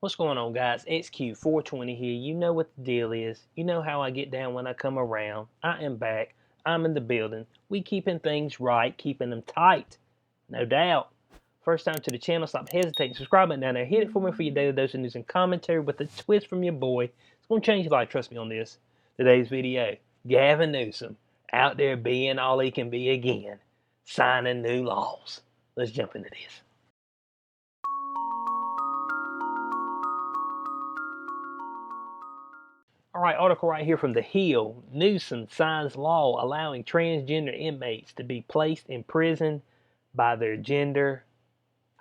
What's going on, guys? XQ420 here. You know what the deal is. You know how I get down when I come around. I am back. I'm in the building. We keeping things right, keeping them tight. No doubt. First time to the channel, stop hesitating. Subscribe button down there. Hit it for me for your daily dose of news and commentary with a twist from your boy. It's going to change your life. Trust me on this. Today's video. Gavin Newsom out there being all he can be again. Signing new laws. Let's jump into this. All right, article right here from The Hill. Newsom signs law allowing transgender inmates to be placed in prison by their gender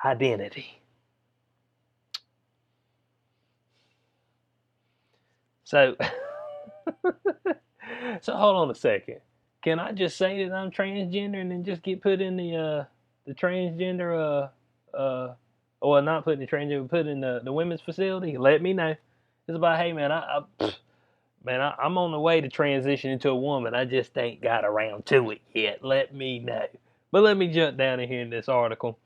identity. So, hold on a second. Can I just say that I'm transgender and then just get put in the transgender or not put in the transgender, put in the women's facility? Let me know. It's about, hey man, I'm on the way to transition into a woman. I just ain't got around to it yet. Let me know. But let me jump down in here in this article.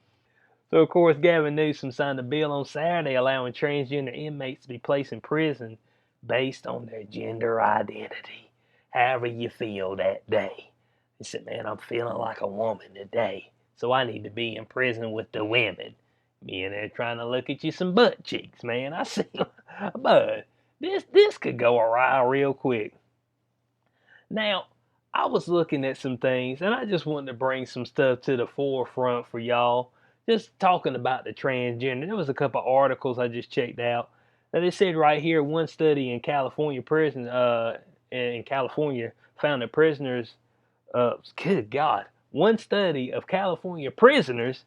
So, of course, Gavin Newsom signed a bill on Saturday allowing transgender inmates to be placed in prison based on their gender identity. However you feel that day. He said, man, I'm feeling like a woman today, so I need to be in prison with the women. Me and they're trying to look at you some butt cheeks, man. I see, but this could go awry real quick. Now, I was looking at some things, and I just wanted to bring some stuff to the forefront for y'all. Just talking about the transgender. There was a couple articles I just checked out. Now, they said right here, one study in California prison, in California, found that prisoners, good God, one study of California prisoners,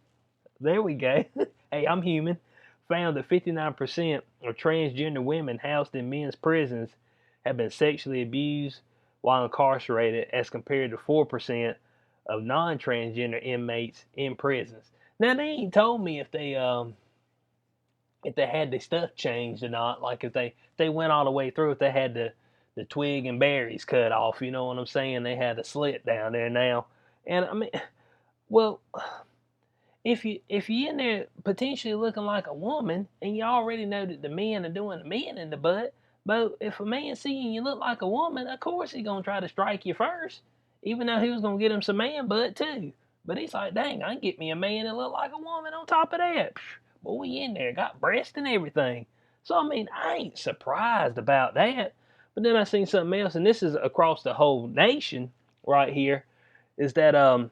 there we go. Hey, I'm human. Found that 59% of transgender women housed in men's prisons have been sexually abused while incarcerated, as compared to 4% of non-transgender inmates in prisons. Now they ain't told me if they had their stuff changed or not. Like if they went all the way through, if they had the twig and berries cut off. You know what I'm saying? They had a slit down there now, and I mean, well, if you in there potentially looking like a woman and you already know that the men are doing the men in the butt, but if a man seeing you look like a woman, of course he's gonna try to strike you first, even though he was gonna get him some man butt too. But he's like, dang, I can get me a man that look like a woman on top of that. Boy, we in there, got breast and everything. So I mean, I ain't surprised about that. But then I seen something else, and this is across the whole nation right here, is that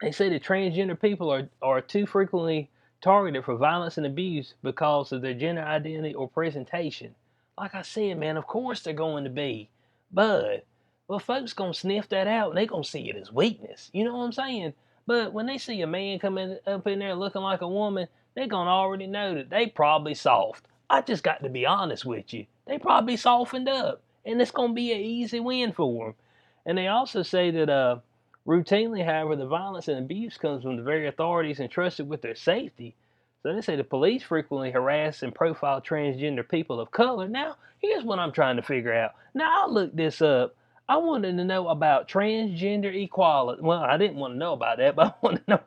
they say that transgender people are too frequently targeted for violence and abuse because of their gender identity or presentation. Like I said, man, of course they're going to be. But, well, folks going to sniff that out and they going to see it as weakness. You know what I'm saying? But when they see a man coming up in there looking like a woman, they're going to already know that they probably soft. I just got to be honest with you. They probably softened up. And it's going to be an easy win for them. And they also say that routinely, however, the violence and abuse comes from the very authorities entrusted with their safety. So they say the police frequently harass and profile transgender people of color. Now, here's what I'm trying to figure out. Now, I looked this up. I wanted to know about transgender equality. Well, I didn't want to know about that, but I wanted to know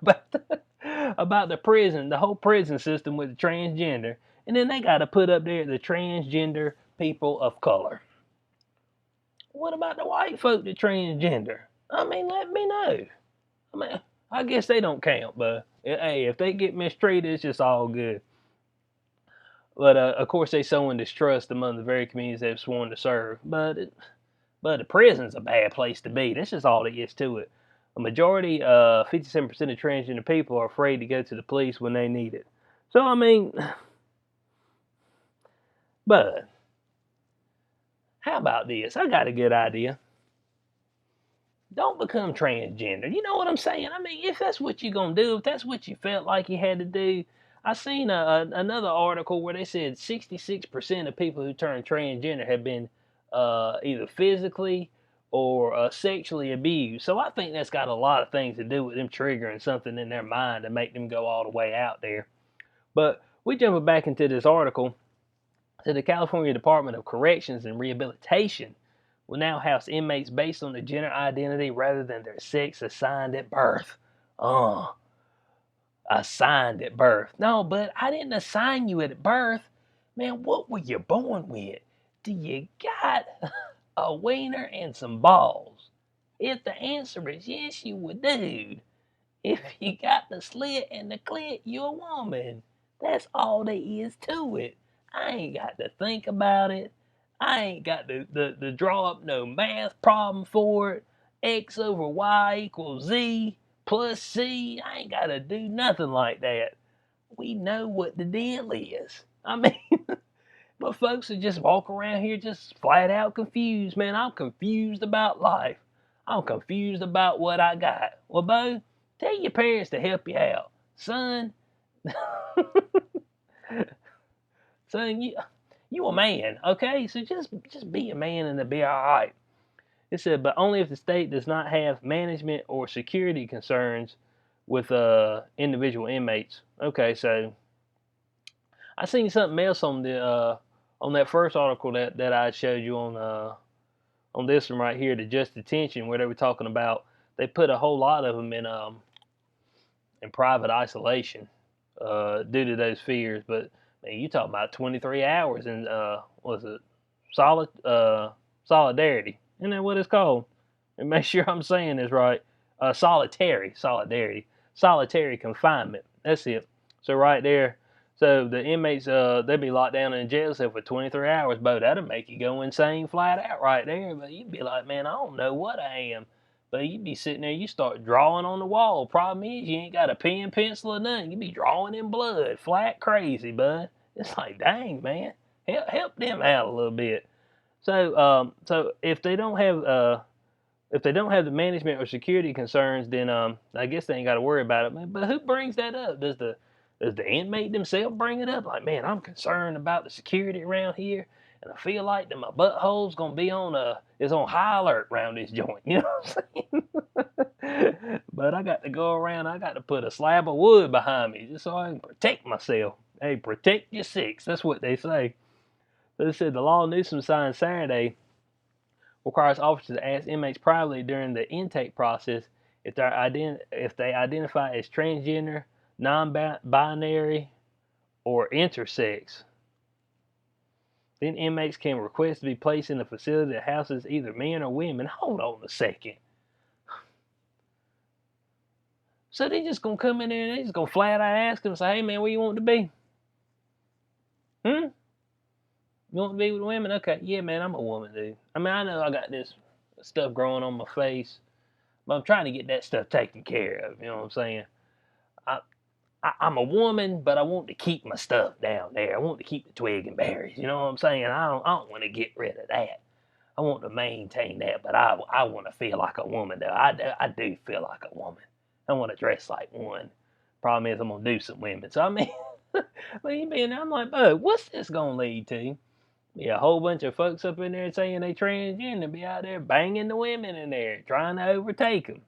about the prison, the whole prison system with the transgender. And then they got to put up there the transgender people of color. What about the white folk that transgender? I mean, let me know. I mean, I guess they don't count, but hey, if they get mistreated, it's just all good. But of course, they sowing distrust among the very communities they've sworn to serve. But the prison's a bad place to be. That's just all there is to it. A majority, 57% of transgender people are afraid to go to the police when they need it. So I mean, but how about this? I got a good idea. Don't become transgender. You know what I'm saying? I mean, if that's what you're going to do, if that's what you felt like you had to do. I seen another article where they said 66% of people who turn transgender have been either physically or sexually abused. So I think that's got a lot of things to do with them triggering something in their mind to make them go all the way out there. But we jumping back into this article. To the California Department of Corrections and Rehabilitation will now house inmates based on their gender identity rather than their sex assigned at birth. Assigned at birth. No, but I didn't assign you at birth. Man, what were you born with? Do you got a wiener and some balls? If the answer is yes, you a dude. If you got the slit and the clit, you a woman. That's all there is to it. I ain't got to think about it. I ain't got to draw up no math problem for it. X over Y equals Z plus C. I ain't got to do nothing like that. We know what the deal is. I mean, but folks that just walk around here just flat out confused, man. I'm confused about life. I'm confused about what I got. Well, Bo, tell your parents to help you out. Son, son, you a man, okay? So just be a man and it'll be all right. It said, but only if the state does not have management or security concerns with individual inmates. Okay, so I seen something else on that first article that I showed you on this one right here, the just detention, where they were talking about they put a whole lot of them in private isolation due to those fears. But man, you talking about 23 hours in was it solidarity? Isn't that what it's called? And make sure I'm saying this right. Solitary confinement. That's it. So right there. So the inmates, they'd be locked down in a jail cell for 23 hours, but that'll make you go insane flat out right there. But you'd be like, man, I don't know what I am. But you'd be sitting there, you start drawing on the wall. Problem is, you ain't got a pen, pencil, or nothing. You be drawing in blood, flat crazy, bud. It's like, dang, man, help them out a little bit. So if they don't have the management or security concerns, then I guess they ain't got to worry about it. But who brings that up? Does the inmate themselves bring it up? Like, man, I'm concerned about the security around here, and I feel like that my butthole's gonna be is on high alert around this joint. You know what I'm saying? But I got to go around. I got to put a slab of wood behind me just so I can protect myself. Hey, protect your six. That's what they say. So they said the law Newsom signed Saturday requires officers to ask inmates privately during the intake process if they identify as transgender, non-binary, or intersex. Then inmates can request to be placed in a facility that houses either men or women. Hold on a second. So they just gonna come in there and they just gonna flat out ask them, say, hey man, where you want to be? You want to be with women? Okay, yeah man, I'm a woman, dude. I mean, I know I got this stuff growing on my face, but I'm trying to get that stuff taken care of. You know what I'm saying? I'm a woman, but I want to keep my stuff down there. I want to keep the twig and berries. You know what I'm saying? I don't want to get rid of that. I want to maintain that, but I want to feel like a woman, though. I do feel like a woman. I want to dress like one. Problem is, I'm going to do some women. So, I mean, I'm like, bud, what's this going to lead to? Be a whole bunch of folks up in there saying they transgender, be out there banging the women in there, trying to overtake them.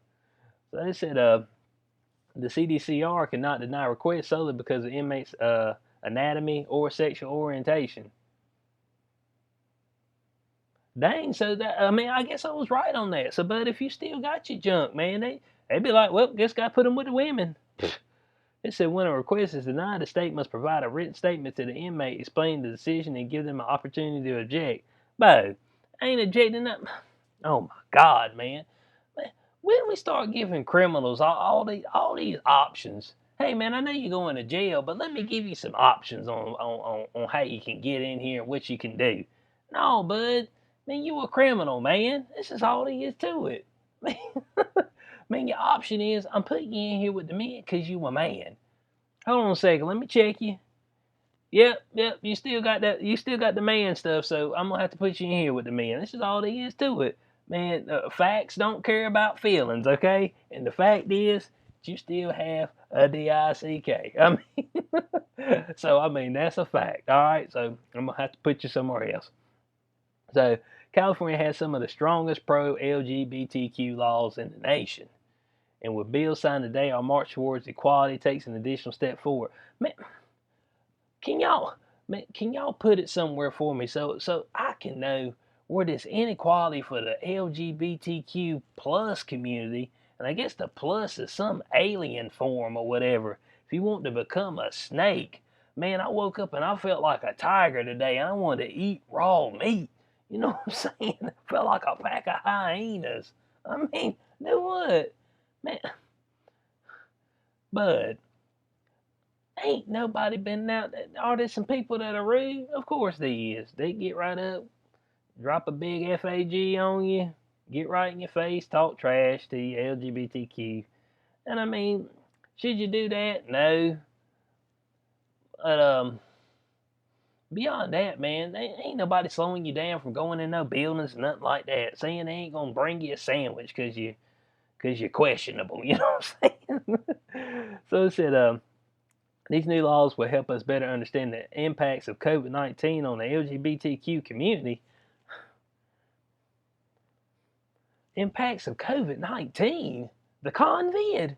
So they said, the CDCR cannot deny requests solely because of inmates' anatomy or sexual orientation. Dang, so that, I mean, I guess I was right on that. So, but if you still got your junk, man, they'd be like, well, guess got to put them with the women. It said when a request is denied, the state must provide a written statement to the inmate explaining the decision and give them an opportunity to object. Bo, I ain't objecting that. Oh my God, man. When we start giving criminals all these options, hey man, I know you're going to jail, but let me give you some options on how you can get in here and what you can do. No, bud, man, you a criminal, man. This is all there is to it. Man, your option is I'm putting you in here with the men because you a man. Hold on a second, let me check you. Yep, you still got that. You still got the man stuff, so I'm gonna have to put you in here with the men. This is all there is to it. Man, facts don't care about feelings, okay? And the fact is, you still have a DICK. I mean, so I mean that's a fact. All right, so I'm gonna have to put you somewhere else. So California has some of the strongest pro-LGBTQ laws in the nation, and with bills signed today, our march towards equality takes an additional step forward. Man, can y'all put it somewhere for me so I can know where this inequality for the LGBTQ plus community, and I guess the plus is some alien form or whatever. If you want to become a snake, man, I woke up and I felt like a tiger today. I wanted to eat raw meat. You know what I'm saying? I felt like a pack of hyenas. I mean, do what? Man, bud, ain't nobody been out there. Are there some people that are rude? Of course there is. They get right up, drop a big FAG on you, get right in your face, talk trash to you, LGBTQ. And I mean, should you do that? No. But beyond that, man, they ain't nobody slowing you down from going in no buildings, nothing like that. Saying they ain't gonna bring you a sandwich because you're questionable. You know what I'm saying? So it said, these new laws will help us better understand the impacts of COVID-19 on the LGBTQ community. Impacts of COVID-19? The convid?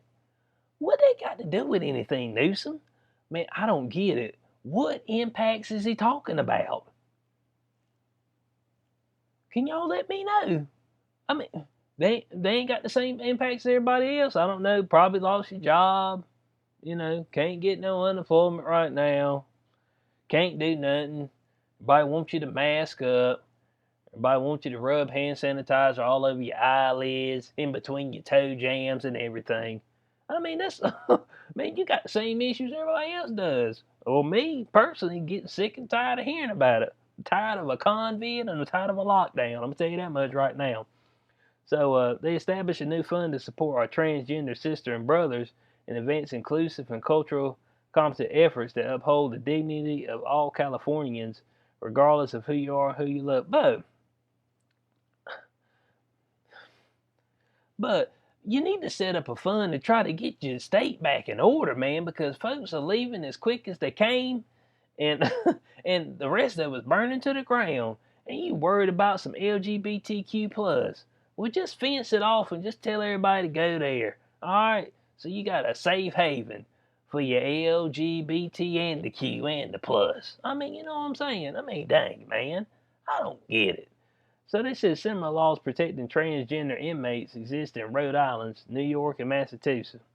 What they got to do with anything, Newsom? Man, I don't get it. What impacts is he talking about? Can y'all let me know? I mean, they ain't got the same impacts as everybody else. I don't know. Probably lost your job. You know, can't get no unemployment right now. Can't do nothing. Everybody wants you to mask up. Everybody wants you to rub hand sanitizer all over your eyelids, in between your toe jams and everything. I mean, that's man, you got the same issues everybody else does. Or me personally, getting sick and tired of hearing about it. I'm tired of a convid and I'm tired of a lockdown. I'm gonna tell you that much right now. So they established a new fund to support our transgender sister and brothers and advance inclusive and cultural competent efforts that uphold the dignity of all Californians, regardless of who you are, who you love. But you need to set up a fund to try to get your state back in order, man, because folks are leaving as quick as they came, and and the rest of us burning to the ground. And you worried about some LGBTQ plus? Well, just fence it off and just tell everybody to go there. All right, so you got a safe haven for your LGBT and the Q and the plus. I mean, you know what I'm saying? I mean, dang, man, I don't get it. So this says similar laws protecting transgender inmates exist in Rhode Island, New York, and Massachusetts.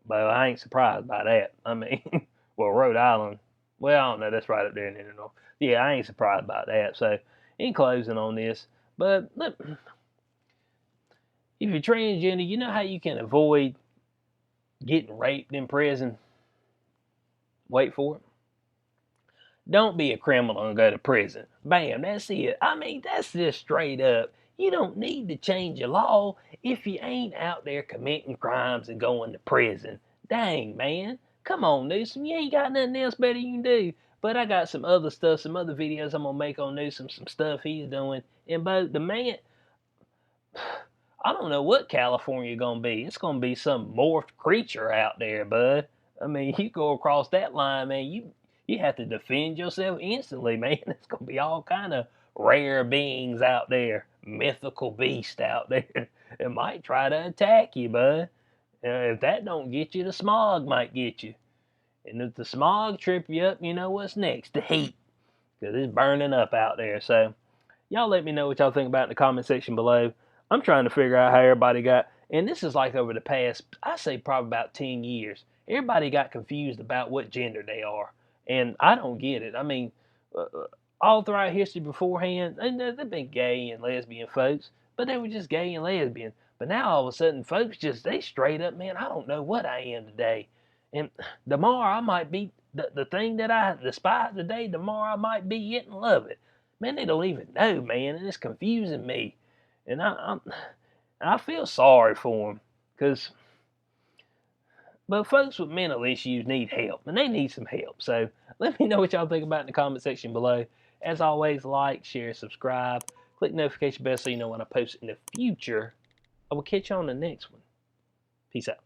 But I ain't surprised by that. I mean, well, Rhode Island, well, I don't know, that's right up there in Illinois. Yeah, I ain't surprised about that. So, in closing on this, but look, if you're transgender, you know how you can avoid getting raped in prison? Wait for it. Don't be a criminal and go to prison. Bam, that's it. I mean, that's just straight up. You don't need to change your law if you ain't out there committing crimes and going to prison. Dang, man. Come on, Newsom. You ain't got nothing else better you can do. But I got some other stuff, some other videos I'm going to make on Newsom, some stuff he's doing. And both the man, I don't know what California going to be. It's going to be some morphed creature out there, bud. I mean, you go across that line, man, you have to defend yourself instantly, man. It's gonna be all kind of rare beings out there, mythical beast out there. It might try to attack you, bud. If that don't get you, the smog might get you. And if the smog trip you up, you know what's next? The heat, because it's burning up out there. So y'all let me know what y'all think about in the comment section below. I'm trying to figure out how everybody got, and this is like over the past, I say probably about 10 years. Everybody got confused about what gender they are. And I don't get it. I mean, all throughout history beforehand, they've been gay and lesbian folks, but they were just gay and lesbian. But now all of a sudden, folks they straight up, man, I don't know what I am today. And tomorrow I might be the thing that I despise today, tomorrow I might be it and love it. Man, they don't even know, man, and it's confusing me. And I feel sorry for them, because but folks with mental issues need help, and they need some help. So let me know what y'all think about in the comment section below. As always, like, share, subscribe, click the notification bell so you know when I post in the future. I will catch you on the next one. Peace out.